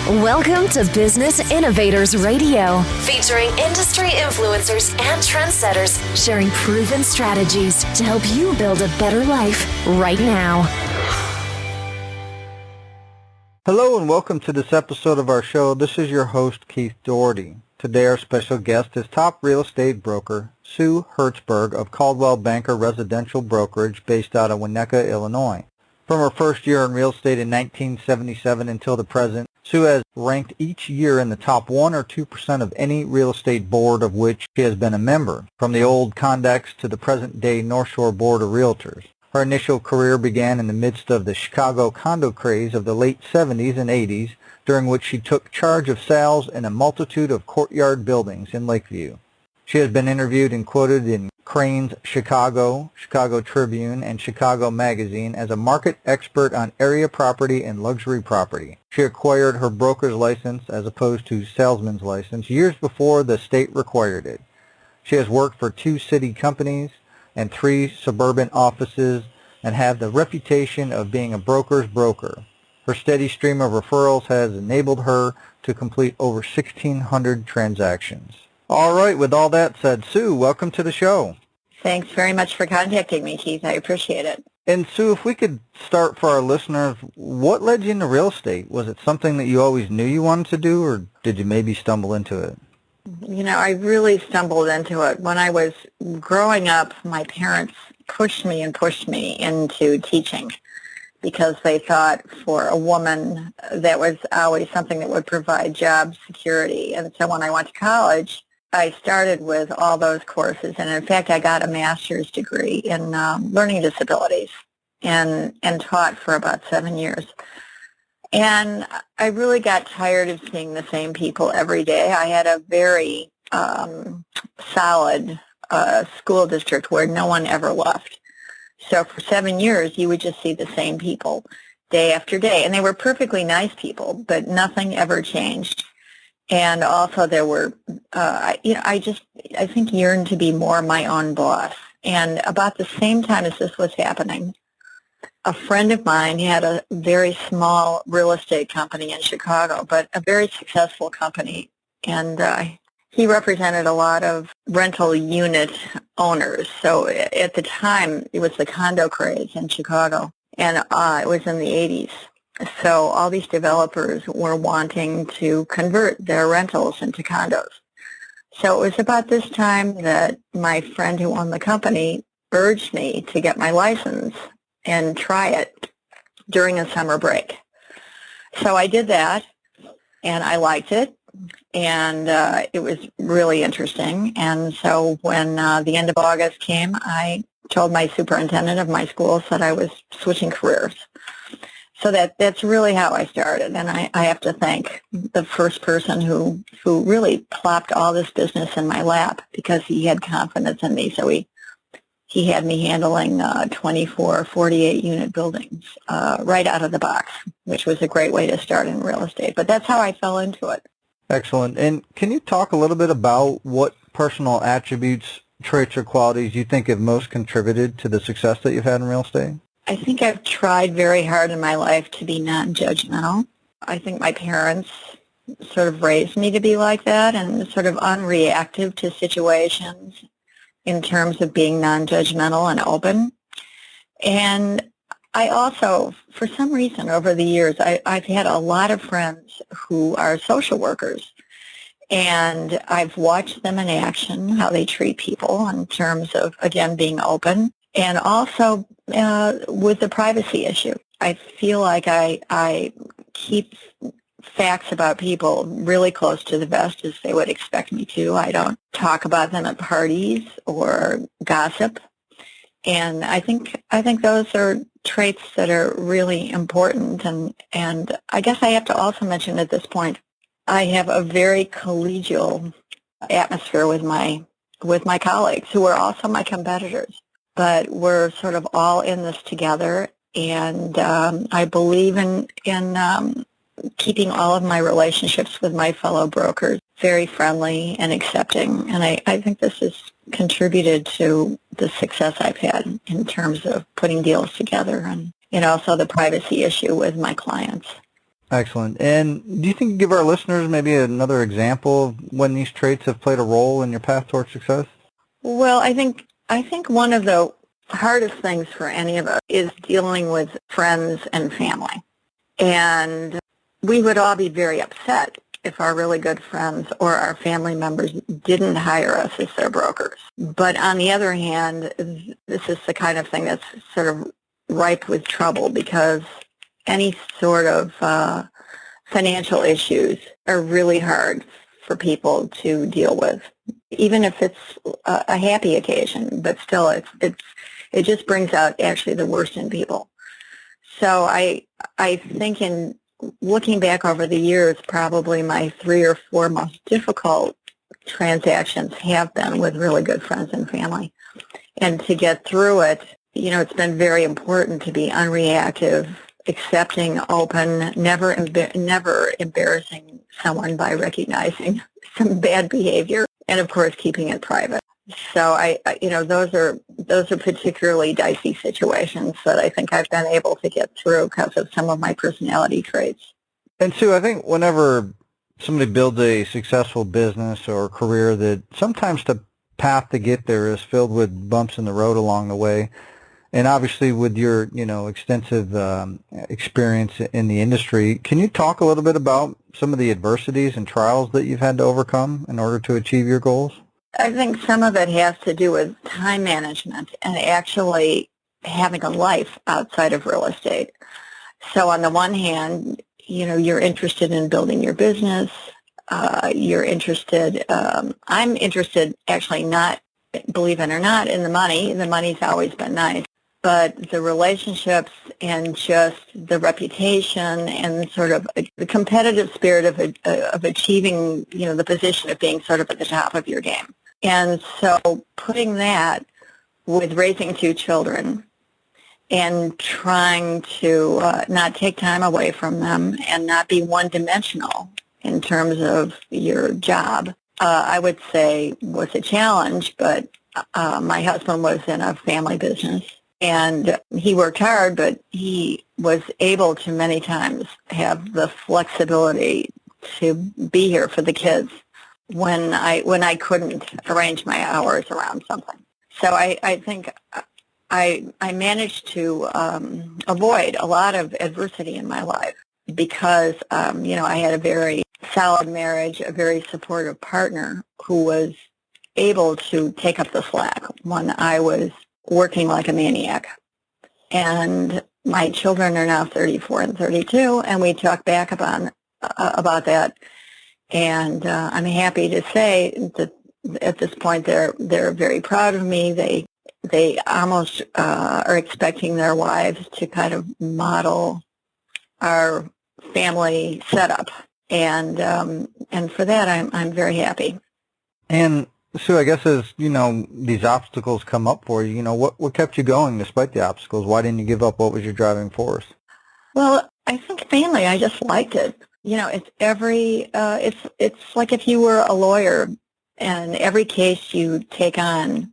Welcome to Business Innovators Radio, featuring industry influencers and trendsetters sharing proven strategies to help you build a better life right now. Hello and welcome to this episode of our show. This is your host, Keith Doherty. Today our special guest is top real estate broker Sue Hertzberg of Coldwell Banker Residential Brokerage based out of Winnetka, Illinois. From her first year in real estate in 1977 until the present, Sue has ranked each year in the top 1 or 2% of any real estate board of which she has been a member, from the old Condex to the present-day North Shore Board of Realtors. Her initial career began in the midst of the Chicago condo craze of the late 70s and 80s, during which she took charge of sales in a multitude of courtyard buildings in Lakeview. She has been interviewed and quoted in Crain's Chicago, Chicago Tribune, and Chicago Magazine as a market expert on area property and luxury property. She acquired her broker's license, as opposed to salesman's license, years before the state required it. She has worked for 2 city companies and 3 suburban offices and have the reputation of being a broker's broker. Her steady stream of referrals has enabled her to complete over 1,600 transactions. All right, with all that said, Sue, welcome to the show. Thanks very much for contacting me, Keith. I appreciate it. And Sue, if we could start for our listeners, what led you into real estate? Was it something that you always knew you wanted to do, or did you maybe stumble into it? You know, I really stumbled into it. When I was growing up, my parents pushed me into teaching because they thought for a woman that was always something that would provide job security. And so when I went to college, I started with all those courses, and in fact, I got a master's degree in learning disabilities and taught for about 7 years. And I really got tired of seeing the same people every day. I had a very solid school district where no one ever left. So for 7 years, you would just see the same people day after day, and they were perfectly nice people, but nothing ever changed. And also there were, I think yearned to be more my own boss. And about the same time as this was happening, a friend of mine had a very small real estate company in Chicago, but a very successful company. And he represented a lot of rental unit owners. So at the time, it was the condo craze in Chicago, and it was in the 80s. So all these developers were wanting to convert their rentals into condos. So it was about this time that my friend who owned the company urged me to get my license and try it during a summer break. So I did that, and I liked it, and it was really interesting. And so when the end of August came, I told my superintendent of my school that I was switching careers. So that's really how I started, and I have to thank the first person who really plopped all this business in my lap, because he had confidence in me. So he had me handling 24, 48-unit buildings right out of the box, which was a great way to start in real estate. But that's how I fell into it. Excellent. And can you talk a little bit about what personal attributes, traits, or qualities you think have most contributed to the success that you've had in real estate? I think I've tried very hard in my life to be non-judgmental. I think my parents sort of raised me to be like that, and sort of unreactive to situations in terms of being non-judgmental and open. And I also, for some reason over the years, I've had a lot of friends who are social workers, and I've watched them in action, how they treat people in terms of, again, being open. And also with the privacy issue, I feel like I keep facts about people really close to the vest, as they would expect me to. I don't talk about them at parties or gossip. And I think those are traits that are really important. And I guess I have to also mention at this point, I have a very collegial atmosphere with my colleagues, who are also my competitors. But we're sort of all in this together, and I believe in keeping all of my relationships with my fellow brokers very friendly and accepting. And I think this has contributed to the success I've had in terms of putting deals together, and also the privacy issue with my clients. Excellent. And do you think you give our listeners maybe another example of when these traits have played a role in your path towards success? Well, I think one of the hardest things for any of us is dealing with friends and family. And we would all be very upset if our really good friends or our family members didn't hire us as their brokers. But on the other hand, this is the kind of thing that's sort of ripe with trouble because any sort of financial issues are really hard for people to deal with, even if it's a happy occasion. But still, it just brings out actually the worst in people. So I think in looking back over the years, probably my 3 or 4 most difficult transactions have been with really good friends and family. And to get through it, it's been very important to be unreactive, accepting, open, never embarrassing someone by recognizing some bad behavior, and of course keeping it private. So those are particularly dicey situations that I think I've been able to get through because of some of my personality traits. And Sue, I think whenever somebody builds a successful business or career, that sometimes the path to get there is filled with bumps in the road along the way. And obviously with your, extensive experience in the industry, can you talk a little bit about some of the adversities and trials that you've had to overcome in order to achieve your goals? I think some of it has to do with time management and actually having a life outside of real estate. So on the one hand, you're interested in building your business. You're interested, I'm interested actually not, believe it or not, in the money. The money's always been nice. But the relationships and just the reputation and sort of the competitive spirit of achieving, the position of being sort of at the top of your game. And so putting that with raising 2 children and trying to not take time away from them and not be one-dimensional in terms of your job, I would say was a challenge. But my husband was in a family business. And he worked hard, but he was able to many times have the flexibility to be here for the kids when I couldn't arrange my hours around something. So I think I managed to avoid a lot of adversity in my life because, I had a very solid marriage, a very supportive partner who was able to take up the slack when I was working like a maniac. And my children are now 34 and 32, and we talk back about that. And I'm happy to say that at this point they're very proud of me. They almost are expecting their wives to kind of model our family setup, and for that I'm very happy. And Sue, I guess as, these obstacles come up for you, what kept you going despite the obstacles? Why didn't you give up? What was your driving force? Well, I think mainly I just liked it. It's like if you were a lawyer and every case you take on,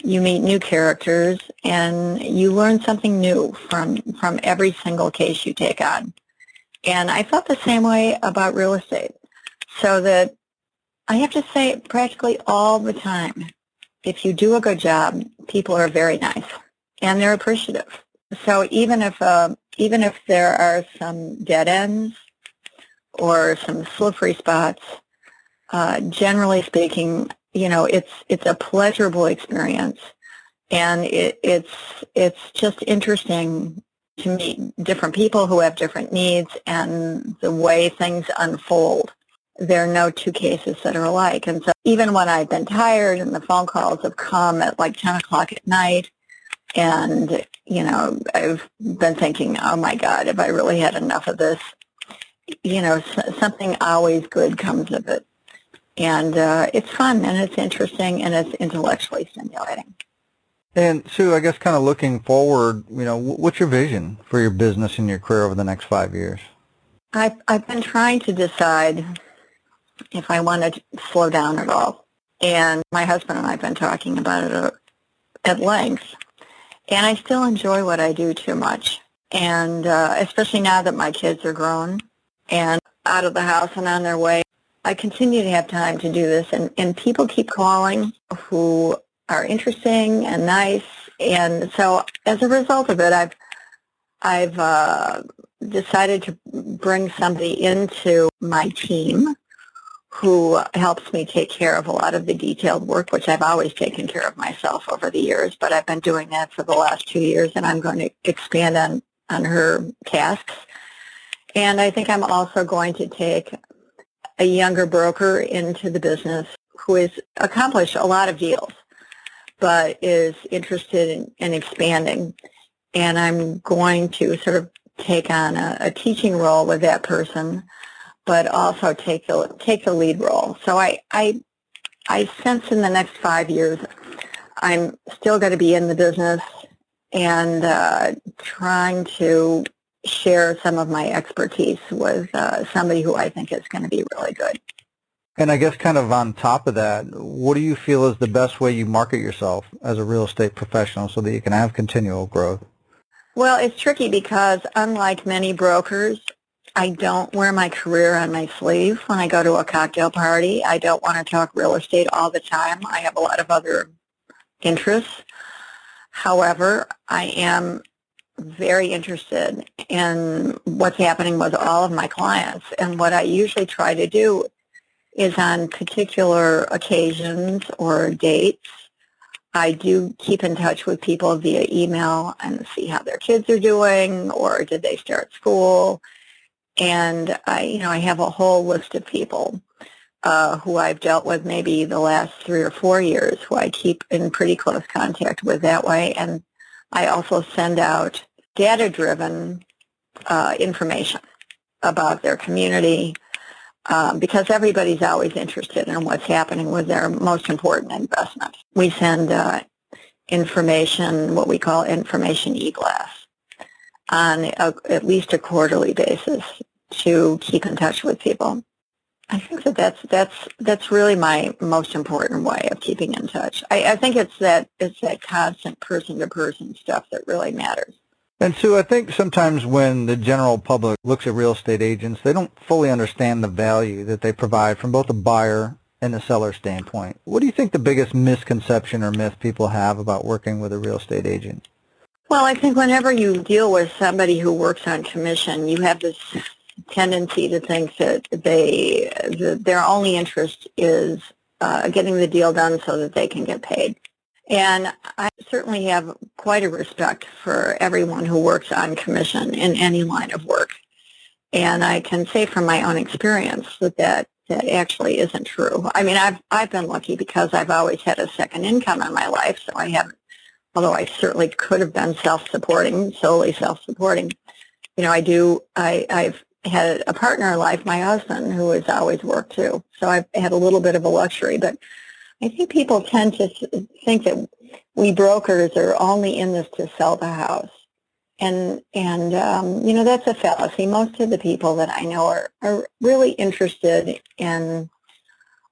you meet new characters and you learn something new from every single case you take on. And I felt the same way about real estate. So that I have to say practically all the time, if you do a good job, people are very nice and they're appreciative. So even if there are some dead ends or some slippery spots, generally speaking, it's a pleasurable experience, and it's just interesting to meet different people who have different needs and the way things unfold. There are no 2 cases that are alike. And so even when I've been tired and the phone calls have come at like 10 o'clock at night and, I've been thinking, oh my God, have I really had enough of this? Something always good comes of it. And it's fun and it's interesting and it's intellectually stimulating. And Sue, I guess kind of looking forward, what's your vision for your business and your career over the next 5 years? I've been trying to decide if I want to slow down at all. And my husband and I have been talking about it at length. And I still enjoy what I do too much. And especially now that my kids are grown and out of the house and on their way, I continue to have time to do this. And people keep calling who are interesting and nice. And so as a result of it, I've decided to bring somebody into my team who helps me take care of a lot of the detailed work, which I've always taken care of myself over the years, but I've been doing that for the last 2 years, and I'm going to expand on her tasks. And I think I'm also going to take a younger broker into the business who has accomplished a lot of deals, but is interested in expanding. And I'm going to sort of take on a teaching role with that person, but also take the lead role. So I sense in the next 5 years I'm still going to be in the business and trying to share some of my expertise with somebody who I think is going to be really good. And I guess kind of on top of that, what do you feel is the best way you market yourself as a real estate professional so that you can have continual growth? Well, it's tricky because unlike many brokers, I don't wear my career on my sleeve when I go to a cocktail party. I don't want to talk real estate all the time. I have a lot of other interests. However, I am very interested in what's happening with all of my clients. And what I usually try to do is on particular occasions or dates, I do keep in touch with people via email and see how their kids are doing or did they start school. And I have a whole list of people who I've dealt with maybe the last 3 or 4 years who I keep in pretty close contact with that way. And I also send out data-driven information about their community because everybody's always interested in what's happening with their most important investment. We send information, what we call information e-blast, on at least a quarterly basis to keep in touch with people. I think that's really my most important way of keeping in touch. I think it's that constant person-to-person stuff that really matters. And Sue, I think sometimes when the general public looks at real estate agents, they don't fully understand the value that they provide from both a buyer and a seller standpoint. What do you think the biggest misconception or myth people have about working with a real estate agent? Well, I think whenever you deal with somebody who works on commission, you have this tendency to think that their only interest is getting the deal done so that they can get paid. And I certainly have quite a respect for everyone who works on commission in any line of work. And I can say from my own experience that actually isn't true. I mean, I've been lucky because I've always had a second income in my life, so I haven't, although I certainly could have been solely self-supporting. I've had a partner in life, my husband, who has always worked too. So I've had a little bit of a luxury, but I think people tend to think that we brokers are only in this to sell the house. And that's a fallacy. Most of the people that I know are really interested in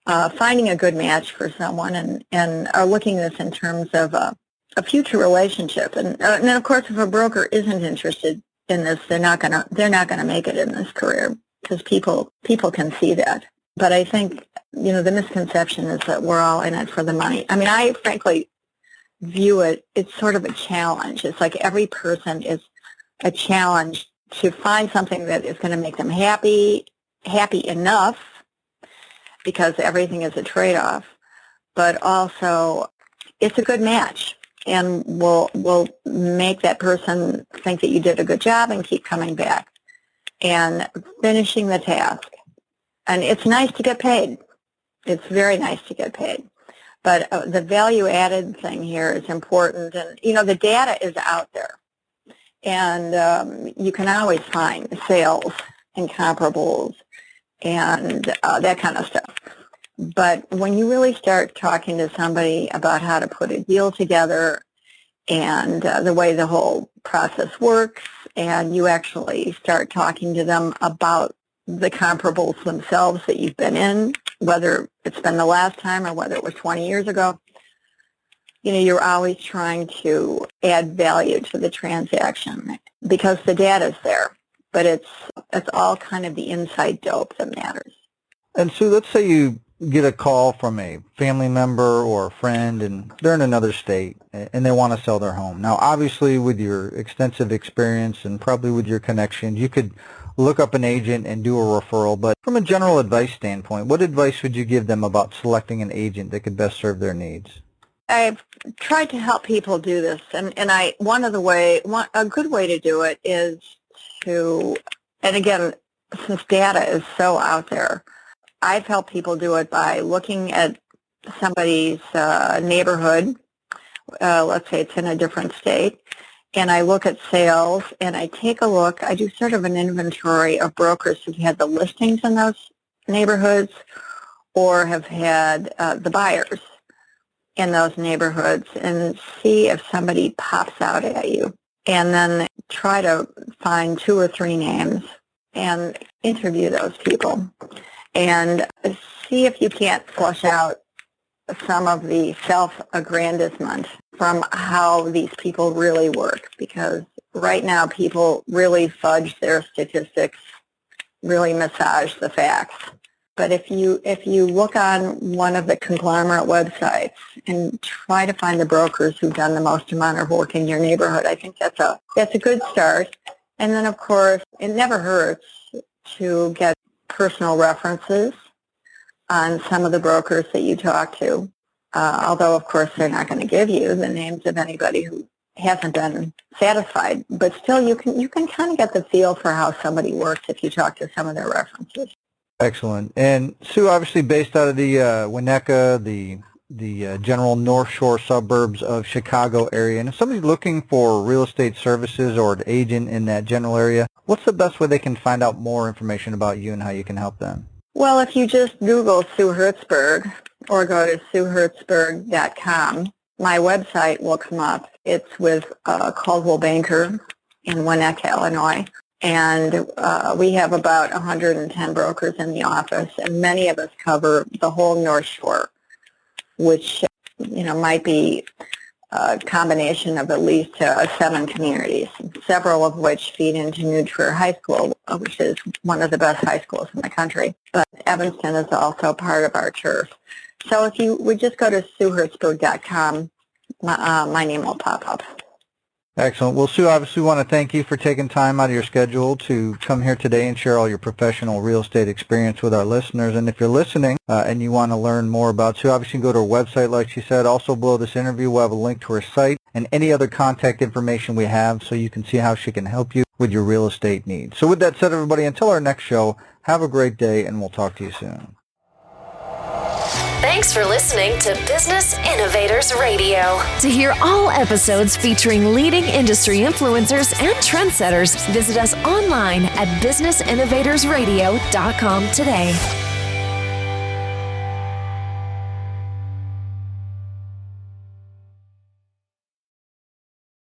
finding a good match for someone and are looking at this in terms of a future relationship. And of course, if a broker isn't interested in this, they're not gonna make it in this career because people can see that. But I think, the misconception is that we're all in it for the money. I mean, I frankly view it's sort of a challenge. It's like every person is a challenge to find something that is going to make them happy enough, because everything is a trade-off, but also it's a good match and will make that person think that you did a good job and keep coming back and finishing the task. And it's nice to get paid. It's very nice to get paid. But the value-added thing here is important. And, the data is out there. And you can always find sales and comparables and that kind of stuff. But when you really start talking to somebody about how to put a deal together and the way the whole process works, and you actually start talking to them about the comparables themselves that you've been in, whether it's been the last time or whether it was 20 years ago, you're always trying to add value to the transaction because the data's there. But it's all kind of the inside dope that matters. And Sue, let's say you get a call from a family member or a friend, and they're in another state, and they want to sell their home. Now, obviously, with your extensive experience and probably with your connections, you could look up an agent and do a referral. But from a general advice standpoint, what advice would you give them about selecting an agent that could best serve their needs? I've tried to help people do this, and a good way to do it is to, and again, since data is so out there, I've helped people do it by looking at somebody's neighborhood. Let's say it's in a different state, and I look at sales, and I take a look. I do sort of an inventory of brokers who've had the listings in those neighborhoods or have had the buyers in those neighborhoods, and see if somebody pops out at you. And then try to find 2 or 3 names and interview those people and see if you can't flush out some of the self-aggrandizement from how these people really work, because right now people really fudge their statistics, really massage the facts. But if you look on one of the conglomerate websites and try to find the brokers who've done the most amount of work in your neighborhood, I think that's a good start. And then, of course, it never hurts to get personal references on some of the brokers that you talk to, although, of course, they're not going to give you the names of anybody who hasn't been satisfied. But still, you can kind of get the feel for how somebody works if you talk to some of their references. Excellent. And Sue, obviously based out of the Winnetka, the general North Shore suburbs of Chicago area, and if somebody's looking for real estate services or an agent in that general area, what's the best way they can find out more information about you and how you can help them? Well, if you just Google Sue Hertzberg or go to SueHertzberg.com, my website will come up. It's with Coldwell Banker in Winnetka, Illinois. And we have about 110 brokers in the office, and many of us cover the whole North Shore, which might be a combination of at least 7 communities, several of which feed into New Trier High School, which is one of the best high schools in the country. But Evanston is also part of our turf. So if you would just go to SueHertzberg.com, my name will pop up. Excellent. Well, Sue, obviously want to thank you for taking time out of your schedule to come here today and share all your professional real estate experience with our listeners. And if you're listening and you want to learn more about Sue, obviously go to her website, like she said. Also below this interview, we'll have a link to her site and any other contact information we have so you can see how she can help you with your real estate needs. So with that said, everybody, until our next show, have a great day, and we'll talk to you soon. Thanks for listening to Business Innovators Radio. To hear all episodes featuring leading industry influencers and trendsetters, visit us online at businessinnovatorsradio.com today.